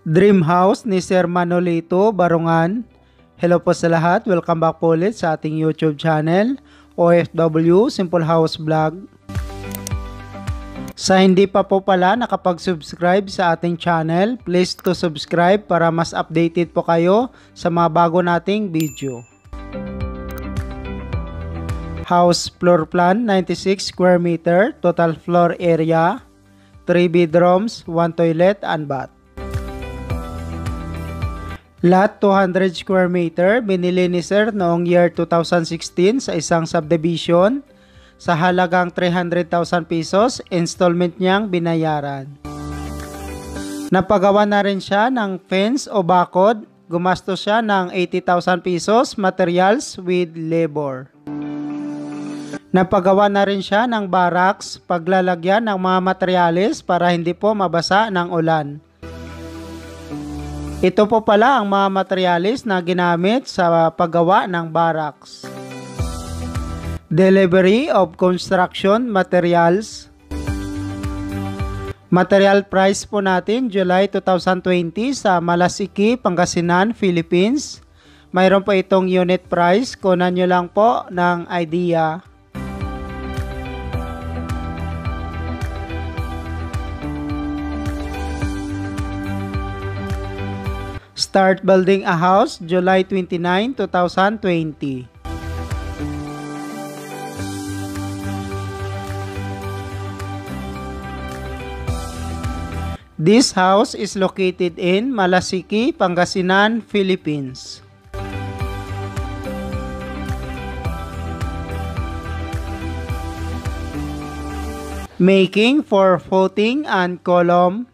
Dream House ni Sir Manolito Barungan. Hello po sa lahat, welcome back po ulit sa ating YouTube channel, OFW Simple House Vlog. Sa hindi pa po pala nakapag-subscribe sa ating channel, please to subscribe para mas updated po kayo sa mga bago nating video. House floor plan 96 square meter, total floor area, 3 bedrooms, 1 toilet and bath. Lot 200 square meter, binili ni Sir noong year 2016 sa isang subdivision sa halagang 300,000 pesos, installment niyang binayaran. Napagawa na rin siya ng fence o bakod, gumastos siya ng 80,000 pesos, materials with labor. Napagawa na rin siya ng barracks, paglalagyan ng mga materyales para hindi po mabasa ng ulan. Ito po pala ang mga materyales na ginamit sa paggawa ng barracks. Delivery of construction materials. Material price po natin July 2020 sa Malasiki, Pangasinan, Philippines. Mayroon po itong unit price, kunan nyo lang po ng idea. Start building a house July 29, 2020. This house is located in Malasiki, Pangasinan, Philippines. Making for footing and column.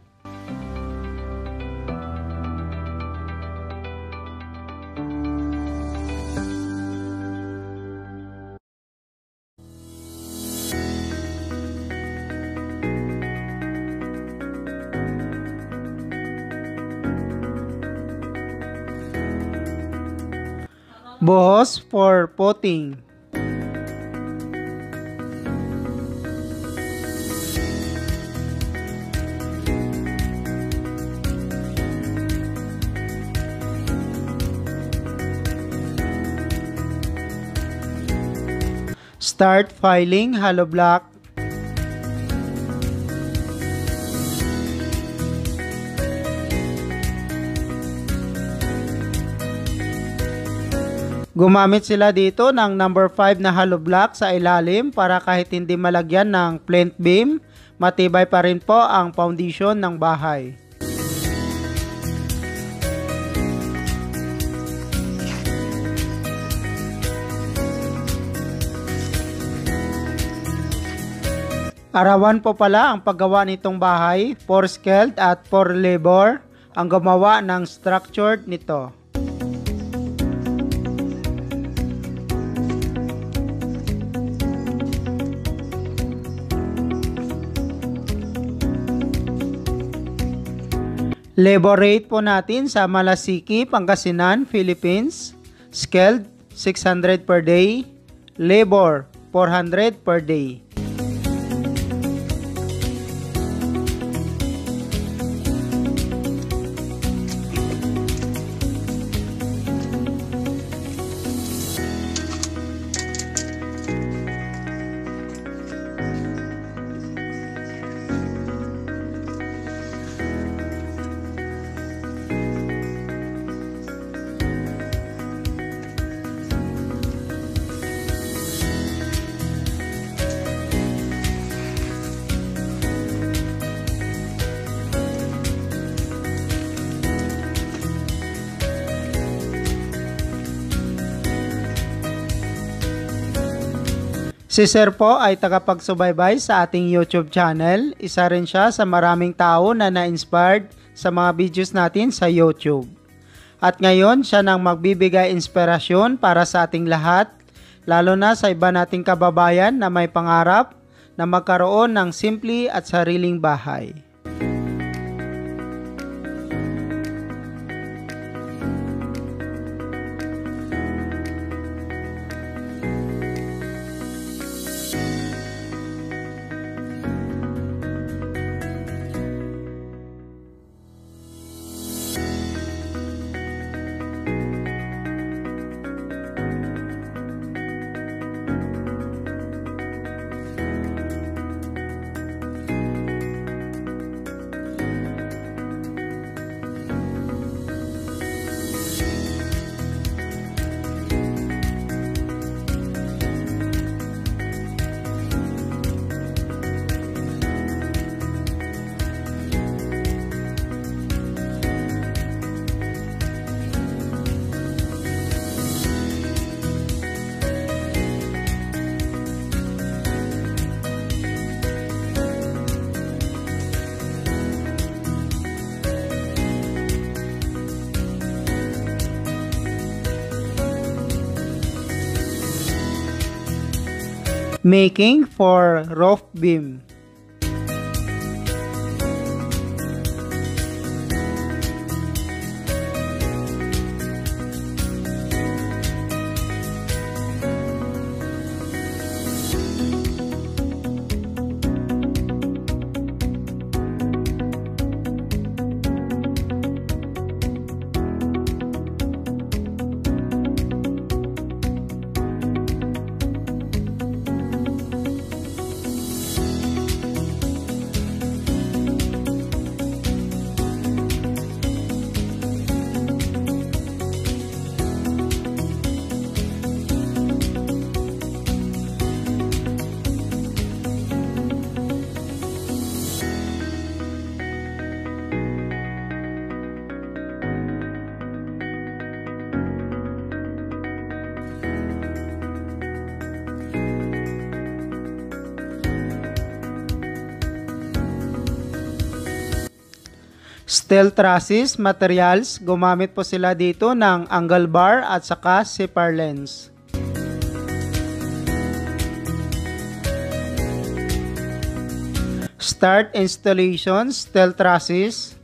Buhos for potting. Start filing hollow block. Gumamit sila dito ng number 5 na hollow block sa ilalim para kahit hindi malagyan ng plinth beam, matibay pa rin po ang foundation ng bahay. Arawan po pala ang paggawa nitong bahay, 4 skilled at 4 labor ang gumawa ng structured nito. Labor rate po natin sa Malasiki, Pangasinan, Philippines. Skilled, 600 per day. Labor, 400 per day. Si Sir po ay tagapagsubaybay sa ating YouTube channel. Isa rin siya sa maraming tao na na-inspired sa mga videos natin sa YouTube. At ngayon, siya nang magbibigay inspirasyon para sa ating lahat, lalo na sa iba nating kababayan na may pangarap na magkaroon ng simple at sariling bahay. Making for roof beam. Steel trusses materials, gumamit po sila dito ng angle bar at saka zipper lens. Start installation, steel trusses.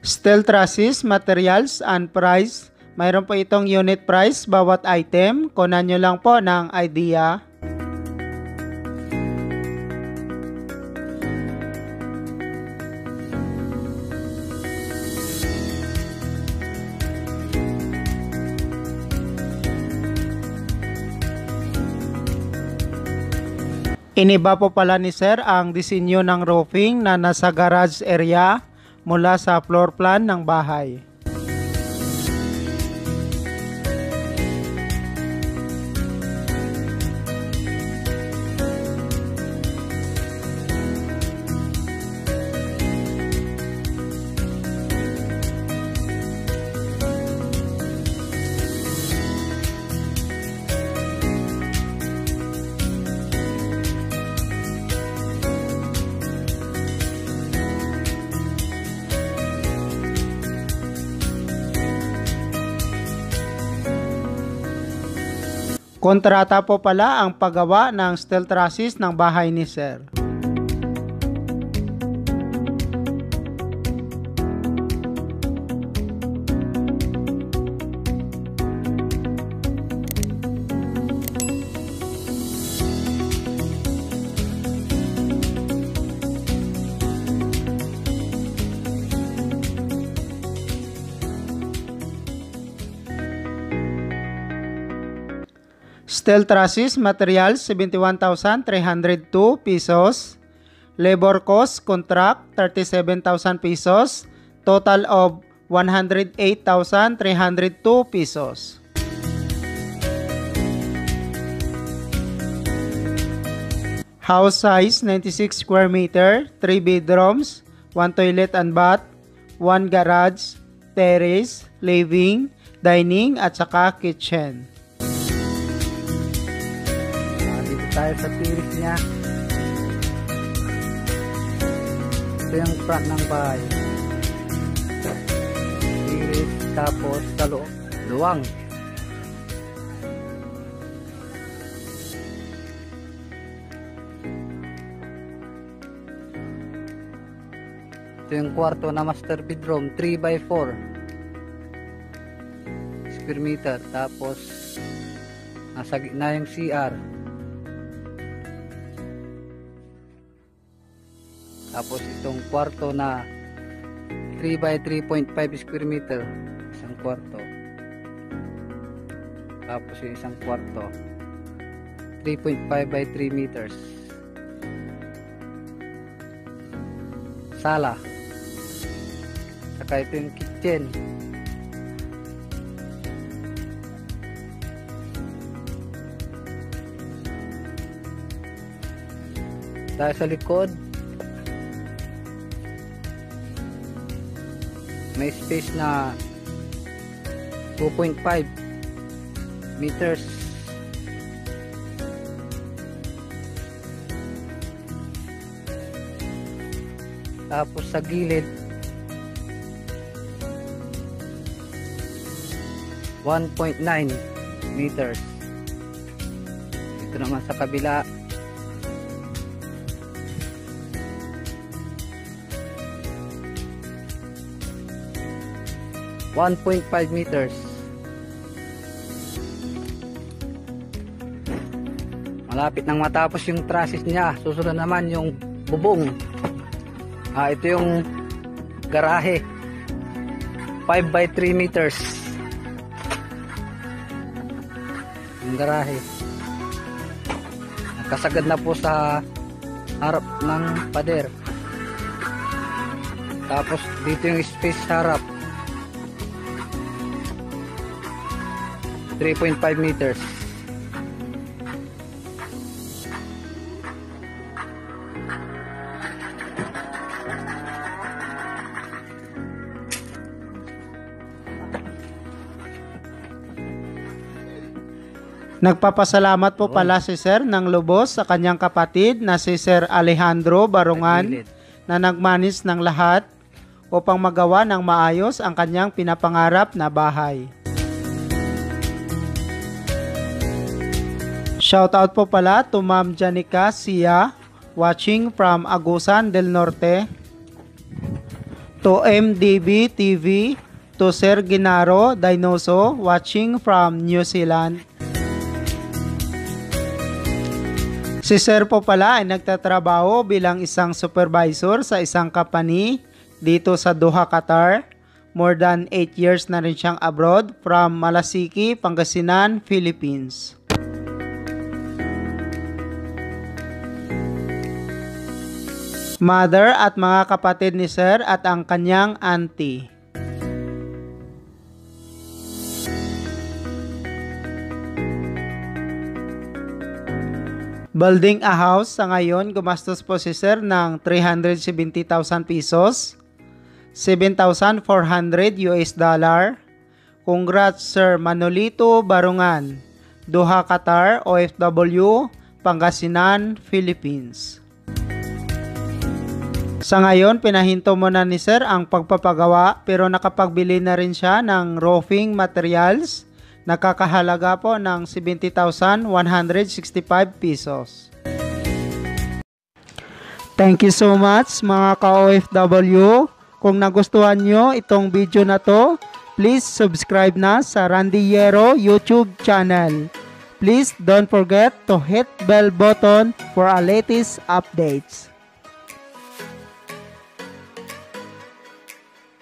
Steel trusses, materials and price. Mayroon po itong unit price bawat item. Kunan nyo lang po ng idea. Iniba po pala ni Sir ang disenyo ng roofing na nasa garage area mula sa floor plan ng bahay. Kontrata po pala ang paggawa ng steel trusses ng bahay ni Sir. Steel trusses materials 71,302 pesos. Labor cost contract 37,000 pesos. Total of 108,302 pesos. House size 96 square meter, 3 bedrooms, 1 toilet and bath, 1 garage, terrace, living, dining at saka kitchen. Tayo sa tiris niya. Ito yung front ng bahay. Tiris, tapos sa loob, luwang. Ito yung kwarto na master bedroom, 3x4 square meter. Tapos nasa gitna yung CR. Tapos itong kwarto na 3x3.5 square meter, isang kwarto. Tapos yung isang kwarto 3.5x3 meters. Sala. Saka ito yung kitchen. Tayo sa likod, may space na 2.5 meters. Tapos sa gilid 1.9 meters. Ito naman sa kabila 1.5 meters. Malapit nang matapos yung trusses niya. Susunod naman yung bubong. Ito yung garahe. 5 by 3 meters. Yung garahe. Nakasagad na po sa harap ng pader. Tapos dito yung space sa harap. 3.5 meters. Nagpapasalamat po pala si Sir ng lubos sa kanyang kapatid na si Sir Alejandro Barungan na nagmanis ng lahat upang magawa ng maayos ang kanyang pinapangarap na bahay. Shoutout po pala to Ma'am Janica Sia watching from Agusan del Norte, to MDB TV, to Sir Ginaro Dinoso watching from New Zealand. Si Sir po pala ay nagtatrabaho bilang isang supervisor sa isang company dito sa Doha, Qatar. More than 8 years na rin siyang abroad from Malasiki, Pangasinan, Philippines. Mother at mga kapatid ni Sir at ang kanyang auntie. Building a house, sa ngayon gumastos po si Sir ng 370,000 pesos, 7,400 US dollar. Congrats Sir Manolito Barungan, Doha, Qatar, OFW, Pangasinan, Philippines. Sa ngayon, pinahinto muna ni Sir ang pagpapagawa pero nakapagbili na rin siya ng roofing materials. Nakakahalaga po ng 70,165 pesos. Thank you so much mga ka-OFW. Kung nagustuhan nyo itong video na to, please subscribe na sa Randy Yero YouTube channel. Please don't forget to hit bell button for our latest updates.